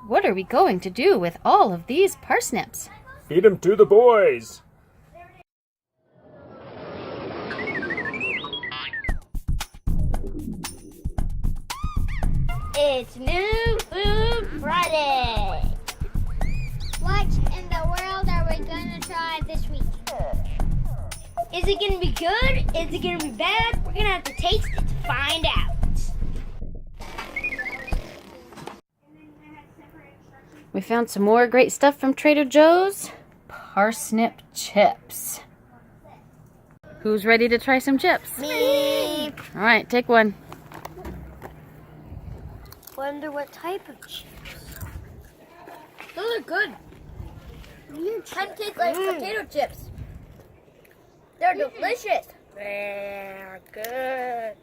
What are we going to do with all of these parsnips? Feed them to the boys. It's New Food Friday. What in the world are we gonna try this week? Is it gonna be good? Is it gonna be bad? We're gonna have to taste it to find out. We found some more great stuff from Trader Joe's. Parsnip chips. Who's ready to try some chips? Me. All right, take one. Wonder what type of chips. Those are good. Kind of taste like potato chips. They're delicious. They're good.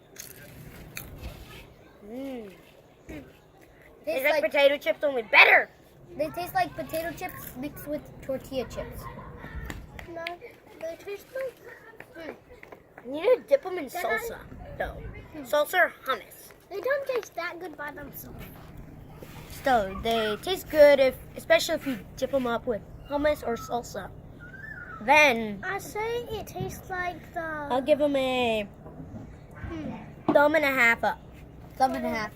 Taste like potato chips, only better. They taste like potato chips mixed with tortilla chips. No, they taste like... You need to dip them in salsa, though. Salsa or hummus. They don't taste that good by themselves. Still, they taste good, especially if you dip them up with hummus or salsa. Then... I say it tastes like the... I'll give them a thumb and a half up. Thumb and a half.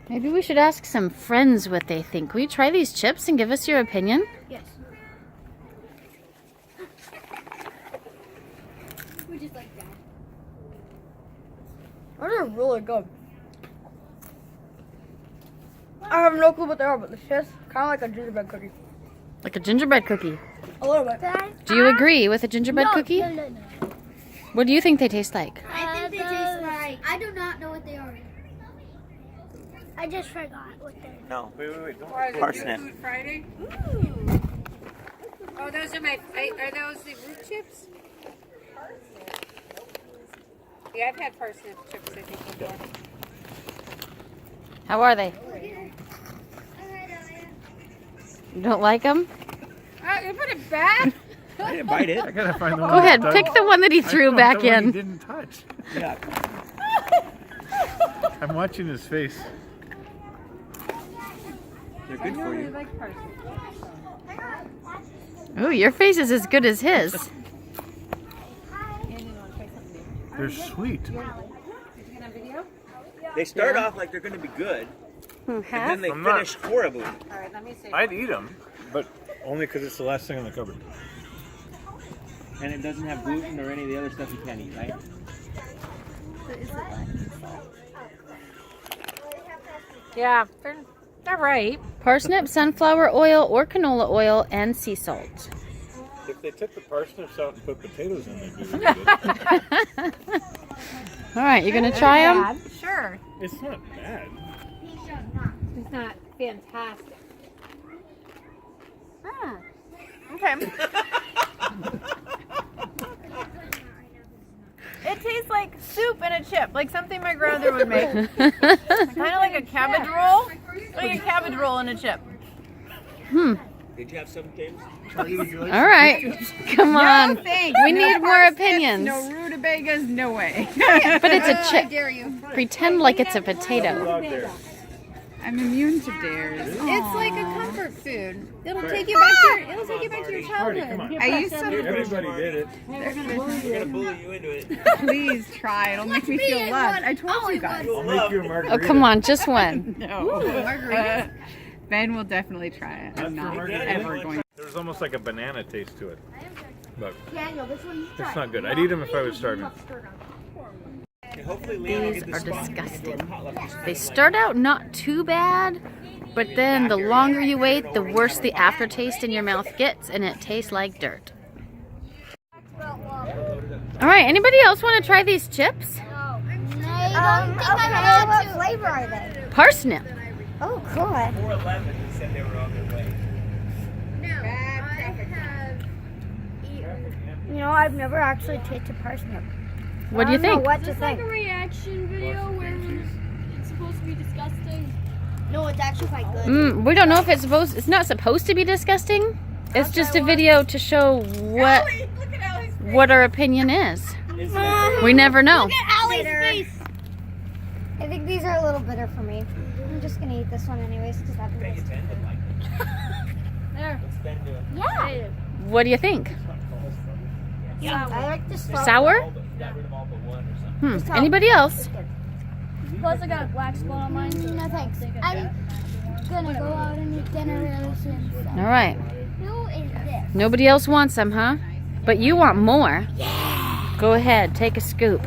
Maybe we should ask some friends what they think. Will you try these chips and give us your opinion? Yes. We just like that. They're really good. I have no clue what they are, but it's just kind of like a gingerbread cookie. Like a gingerbread cookie. A little bit. Do you agree with a gingerbread cookie? No. What do you think they taste like? I think they taste like... I do not know what they are. I just forgot what they are. No, wait. What is it, Parsnip. New Food Friday? Ooh. Oh, those are are those the root chips? Yeah, I've had parsnip chips, I think, before. How are they? You don't like them? You put it back? I didn't bite it. I gotta find the one. Go ahead, pick the one that he threw back He in. didn't touch. Yeah. I'm watching his face. They're good for you. Like parsnip. Oh, your face is as good as his. They're sweet. Did you get on video? They start off like they're going to be good, and then they I'm not- finish horribly. All right, let me see. I'd eat them, but only because it's the last thing in the cupboard. And it doesn't have gluten or any of the other stuff you can't eat, right? Yeah, they're right. Parsnip, sunflower oil, or canola oil, and sea salt. If they took the parsnips out and put potatoes in, they'd be really good. All right, you gonna try them? Sure. It's not bad. It's not fantastic. Okay. It tastes like soup and a chip, like something my grandmother would make. Kind of like a cabbage roll. Like a cabbage roll and a chip. Did you have some, James? All right, come on. Thanks. We need more opinions. No rutabagas, no way. But it's a chip. dare you. Pretend like it's a potato. Dog there. I'm immune to dares. It's like a comfort food. It'll take you back to your Marty, come childhood. on. I used to. Everybody did it. We're going to bully you into it. Please try. It'll make me feel loved. I told you guys. I'll make you a Oh, margarita. come on, just one. No. Ben will definitely try it. I'm not ever going to. There's almost like a banana taste to it. But Daniel, this one you try. it's not good. I'd eat them if I was starving. And hopefully Liam will These get are the spot. disgusting. They start out not too bad, but then the longer you wait, the worse the aftertaste in your mouth gets, and it tastes like dirt. All right, anybody else want to try these chips? I don't think I want to. What flavor are they? Parsnip. Oh, cool. 411 said they were on their way. You know, I've never actually tasted parsnip. What do you I don't think? know what to think. reaction video where it's supposed to be disgusting? No, it's actually quite good. We don't know if it's not supposed to be disgusting. It's just a video to show what our opinion is. We never know. I think these are a little bitter for me. I'm just gonna eat this one anyways because that Paying was attention like there. what's Ben doing? Yeah. What do you think? I like this Sour? Got rid of all but one or something. Anybody else? Plus, I got a black spot on mine. No thanks. I'm gonna go out and eat dinner really soon. So. All right. Who is this? Nobody else wants them, huh? But you want more. Yeah. Go ahead, take a scoop.